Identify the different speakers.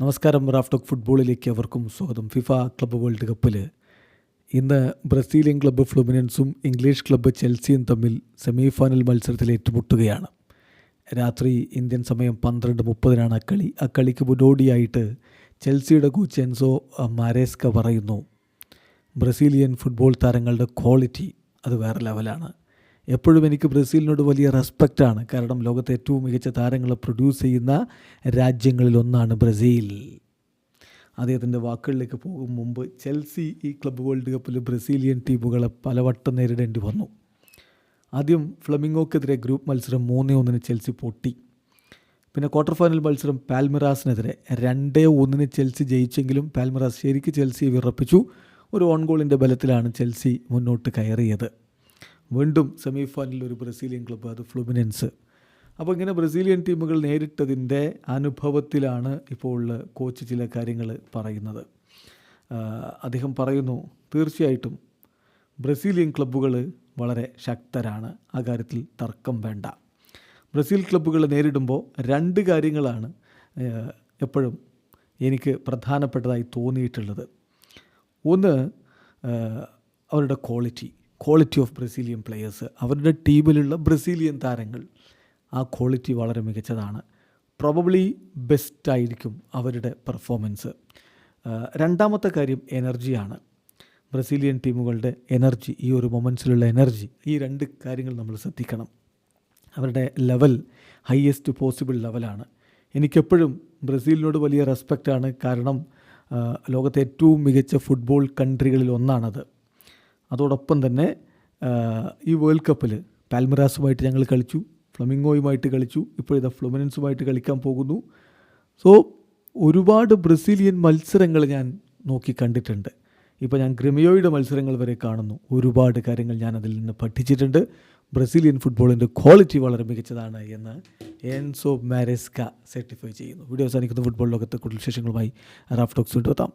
Speaker 1: നമസ്കാരം. റാഫ്റ്റോക്ക് ഫുട്ബോളിലേക്ക് അവർക്കും സ്വാഗതം. ഫിഫ ക്ലബ്ബ് വേൾഡ് കപ്പിൽ ഇന്ന് ബ്രസീലിയൻ ക്ലബ്ബ് ഫ്ലുമിനൻസും ഇംഗ്ലീഷ് ക്ലബ്ബ് ചെൽസിയും തമ്മിൽ സെമി ഫൈനൽ മത്സരത്തിൽ ഏറ്റുമുട്ടുകയാണ്. രാത്രി ഇന്ത്യൻ സമയം 12:30 കളി. ആ കളിക്ക് മുന്നോടിയായിട്ട് ചെൽസിയുടെ കോച്ച് എൻസോ മാരേസ്ക പറയുന്നു, ബ്രസീലിയൻ ഫുട്ബോൾ താരങ്ങളുടെ ക്വാളിറ്റി അത് വേറെ ലെവലാണ്. എപ്പോഴും എനിക്ക് ബ്രസീലിനോട് വലിയ റെസ്പെക്റ്റാണ്. കാരണം ലോകത്തെ ഏറ്റവും മികച്ച താരങ്ങളെ പ്രൊഡ്യൂസ് ചെയ്യുന്ന രാജ്യങ്ങളിലൊന്നാണ് ബ്രസീൽ. അദ്ദേഹത്തിൻ്റെ വാക്കുകളിലേക്ക് പോകും മുമ്പ് ചെൽസി ഈ ക്ലബ്ബ് വേൾഡ് കപ്പിൽ ബ്രസീലിയൻ ടീമുകളെ പലവട്ടം നേരിടേണ്ടി വന്നു. ആദ്യം ഫ്ലമിംഗോക്കെതിരെ ഗ്രൂപ്പ് മത്സരം 3-1 ചെൽസി പൊട്ടി. പിന്നെ ക്വാർട്ടർ ഫൈനൽ മത്സരം പാൽമിറാസിനെതിരെ 2-1 ചെൽസി ജയിച്ചെങ്കിലും പാൽമിറാസ് ശരിക്ക് ചെൽസിയെ വിറപ്പിച്ചു. ഒരു ഓൺ ഗോളിൻ്റെ ബലത്തിലാണ് ചെൽസി മുന്നോട്ട് കയറിയത്. വീണ്ടും സെമി ഫൈനലിൽ ഒരു ബ്രസീലിയൻ ക്ലബ്ബ്, അത് ഫ്ലുമിനൻസ്. അപ്പോൾ ഇങ്ങനെ ബ്രസീലിയൻ ടീമുകൾ നേരിട്ടതിൻ്റെ അനുഭവത്തിലാണ് ഇപ്പോൾ കോച്ച് ചില കാര്യങ്ങൾ പറയുന്നത്. അദ്ദേഹം പറയുന്നു, തീർച്ചയായിട്ടും ബ്രസീലിയൻ ക്ലബ്ബുകൾ വളരെ ശക്തരാണ്, ആ കാര്യത്തിൽ തർക്കം വേണ്ട. ബ്രസീൽ ക്ലബ്ബുകൾ നേരിടുമ്പോൾ 2 കാര്യങ്ങളാണ് എപ്പോഴും എനിക്ക് പ്രധാനപ്പെട്ടതായി തോന്നിയിട്ടുള്ളത്. ഒന്ന്, അവരുടെ ക്വാളിറ്റി ഓഫ് ബ്രസീലിയൻ പ്ലെയേഴ്സ്. അവരുടെ ടീമിലുള്ള ബ്രസീലിയൻ താരങ്ങൾ, ആ ക്വാളിറ്റി വളരെ മികച്ചതാണ്. പ്രോബബ്ലി ബെസ്റ്റ് ആയിരിക്കും അവരുടെ പെർഫോമൻസ്. രണ്ടാമത്തെ കാര്യം എനർജിയാണ്. ബ്രസീലിയൻ ടീമുകളുടെ എനർജി, ഈ ഒരു മൊമെൻറ്റ്സിലുള്ള എനർജി, ഈ 2 കാര്യങ്ങൾ നമ്മൾ ശ്രദ്ധിക്കണം. അവരുടെ ലെവൽ ഹൈയസ്റ്റ് പോസിബിൾ ലെവലാണ്. എനിക്കെപ്പോഴും ബ്രസീലിനോട് വലിയ റെസ്പെക്റ്റാണ്. കാരണം ലോകത്തെ ഏറ്റവും മികച്ച ഫുട്ബോൾ കൺട്രികളിൽ ഒന്നാണത്. അതോടൊപ്പം തന്നെ ഈ വേൾഡ് കപ്പിൽ പാൽമിറാസുമായിട്ട് ഞങ്ങൾ കളിച്ചു, ഫ്ലമിംഗോയുമായിട്ട് കളിച്ചു, ഇപ്പോഴിതാ ഫ്ലുമിനൻസുമായിട്ട് കളിക്കാൻ പോകുന്നു. സോ ഒരുപാട് ബ്രസീലിയൻ മത്സരങ്ങൾ ഞാൻ നോക്കി കണ്ടിട്ടുണ്ട്. ഇപ്പോൾ ഞാൻ ഗ്രിമിയോയുടെ മത്സരങ്ങൾ വരെ കാണുന്നു. ഒരുപാട് കാര്യങ്ങൾ ഞാൻ അതിൽ നിന്ന് പഠിച്ചിട്ടുണ്ട്. ബ്രസീലിയൻ ഫുട്ബോളിൻ്റെ ക്വാളിറ്റി വളരെ മികച്ചതാണ് എന്ന് എൻസോ മാരേസ്ക സർട്ടിഫൈ ചെയ്യുന്നു. വീഡിയോ അവസാനിക്കുന്ന ഫുട്ബോൾ ലോകത്തെ കൂടുതൽ വിശേഷങ്ങളുമായി റാഫ്റ്റോക്സ് വീണ്ടും എത്താം.